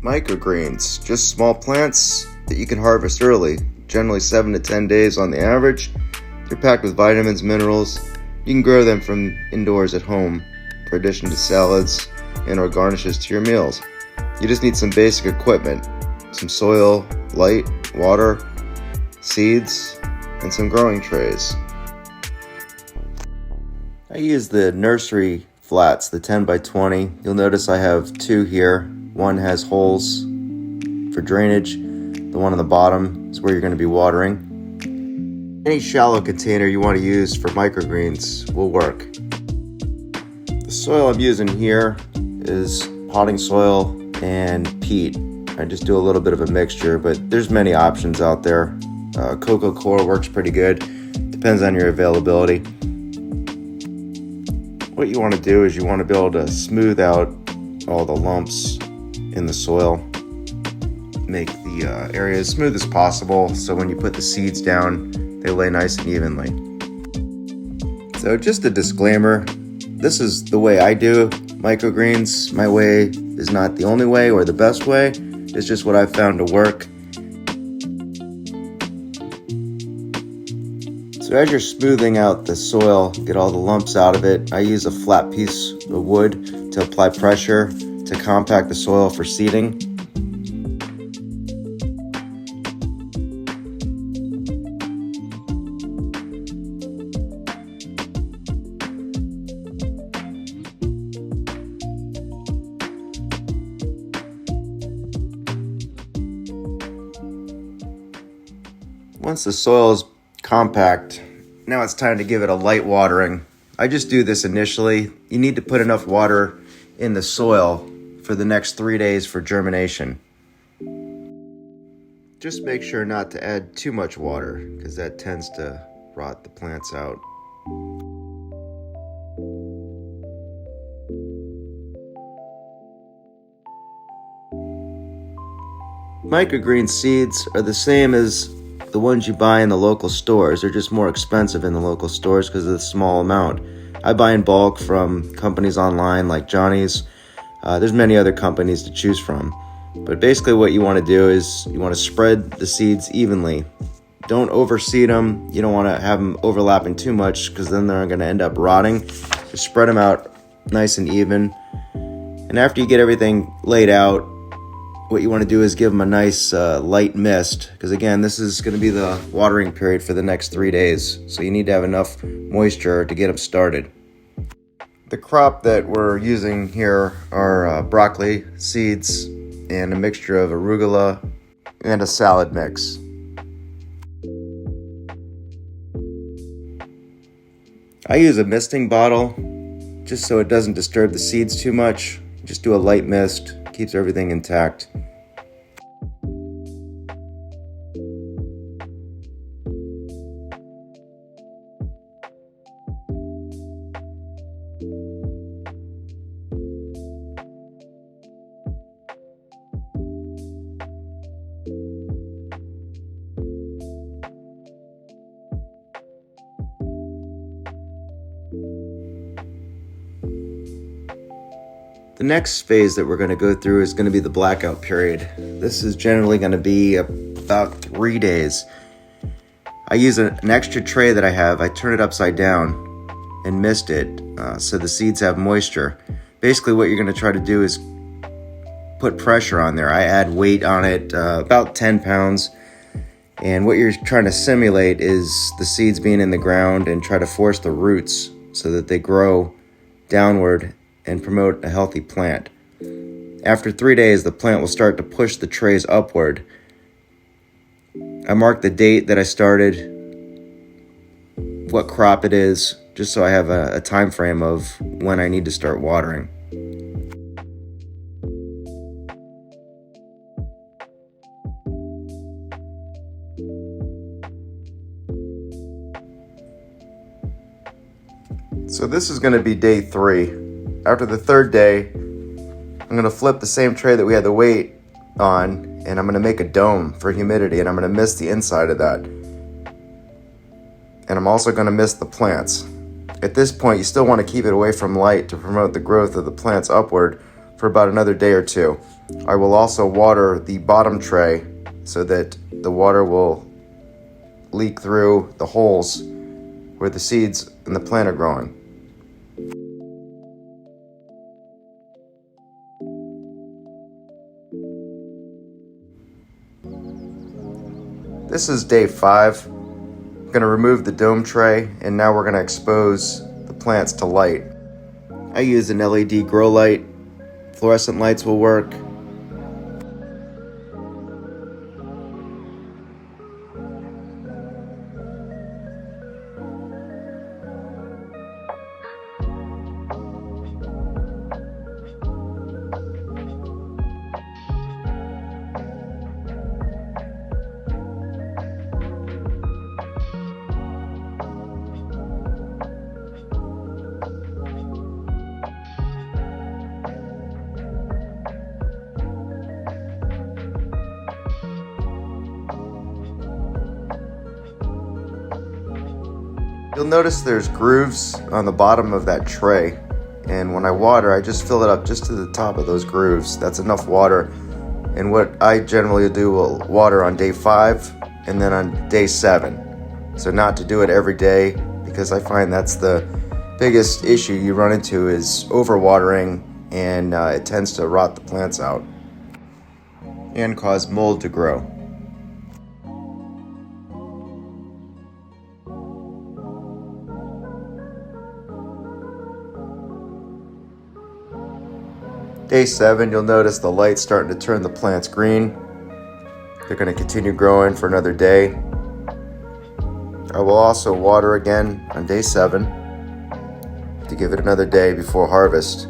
Microgreens, just small plants that you can harvest early, generally 7 to 10 days on the average. They're packed with vitamins, minerals. You can grow them from indoors at home for addition to salads and or garnishes to your meals. You just need some basic equipment, some soil, light, water, seeds, and some growing trays. I use the nursery flats, the 10 by 20. You'll notice I have two here. One has holes for drainage. The one on the bottom is where you're going to be watering. Any shallow container you want to use for microgreens will work. The soil I'm using here is potting soil and peat. I just do a little bit of a mixture, but there's many options out there. Coco coir works pretty good. Depends on your availability. What you want to do is you want to be able to smooth out all the lumps in the soil. Make the area as smooth as possible so when you put the seeds down, they lay nice and evenly. So just a disclaimer, this is the way I do microgreens. My way is not the only way or the best way. It's just what I've found to work. So as you're smoothing out the soil, get all the lumps out of it, I use a flat piece of wood to apply pressure to compact the soil for seeding. Once the soil is compact, now it's time to give it a light watering. I just do this initially. You need to put enough water in the soil for the next 3 days for germination. Just make sure not to add too much water because that tends to rot the plants out. Microgreen seeds are the same as the ones you buy in the local stores. They're just more expensive in the local stores because of the small amount. I buy in bulk from companies online like Johnny's. There's many other companies to choose from. But basically what you want to do is you want to spread the seeds evenly. Don't overseed them. You don't want to have them overlapping too much because then they're going to end up rotting. Just spread them out nice and even. And after you get everything laid out, what you want to do is give them a nice light mist, because again, this is going to be the watering period for the next 3 days, so you need to have enough moisture to get them started. The crop that we're using here are broccoli seeds and a mixture of arugula and a salad mix. I use a misting bottle just so it doesn't disturb the seeds too much. Just do a light mist, keeps everything intact. The next phase that we're going to go through is going to be the blackout period. This is generally going to be about 3 days. I use an extra tray that I have. I turn it upside down and mist it so the seeds have moisture. Basically what you're going to try to do is put pressure on there. I add weight on it, about 10 pounds. And what you're trying to simulate is the seeds being in the ground and try to force the roots so that they grow downward and promote a healthy plant. After 3 days, the plant will start to push the trays upward. I mark the date that I started, what crop it is, just so I have a time frame of when I need to start watering. So this is going to be day 3. After the 3rd day, I'm going to flip the same tray that we had the weight on, and I'm going to make a dome for humidity, and I'm going to mist the inside of that. And I'm also going to mist the plants. At this point, you still want to keep it away from light to promote the growth of the plants upward for about another day or 2. I will also water the bottom tray so that the water will leak through the holes where the seeds in the plant are growing. This is day 5. I'm going to remove the dome tray, and now we're going to expose the plants to light. I use an LED grow light. Fluorescent lights will work. You'll notice there's grooves on the bottom of that tray, and when I water, I just fill it up just to the top of those grooves. That's enough water. And what I generally do will water on day 5 and then on day 7. So not to do it every day, because I find that's the biggest issue you run into is overwatering, and it tends to rot the plants out and cause mold to grow. Day 7, you'll notice the light's starting to turn the plants green. They're going to continue growing for another day. I will also water again on day 7 to give it another day before harvest.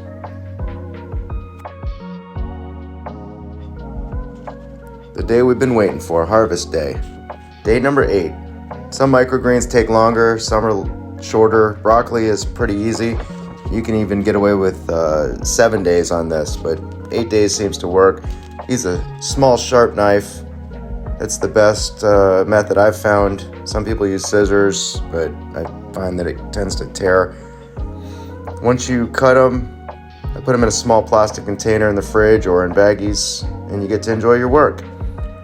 The day we've been waiting for, harvest day. Day number 8. Some microgreens take longer, some are shorter. Broccoli is pretty easy. You can even get away with 7 days on this, but 8 days seems to work. Use a small sharp knife. That's the best method I've found. Some people use scissors, but I find that it tends to tear. Once you cut them, I put them in a small plastic container in the fridge or in baggies, and you get to enjoy your work.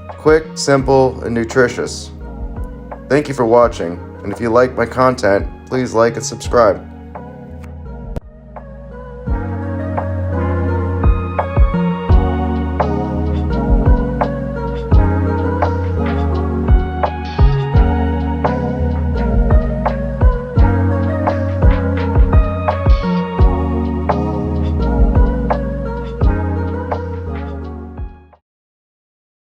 Quick, simple, and nutritious. Thank you for watching, and if you like my content, please like and subscribe.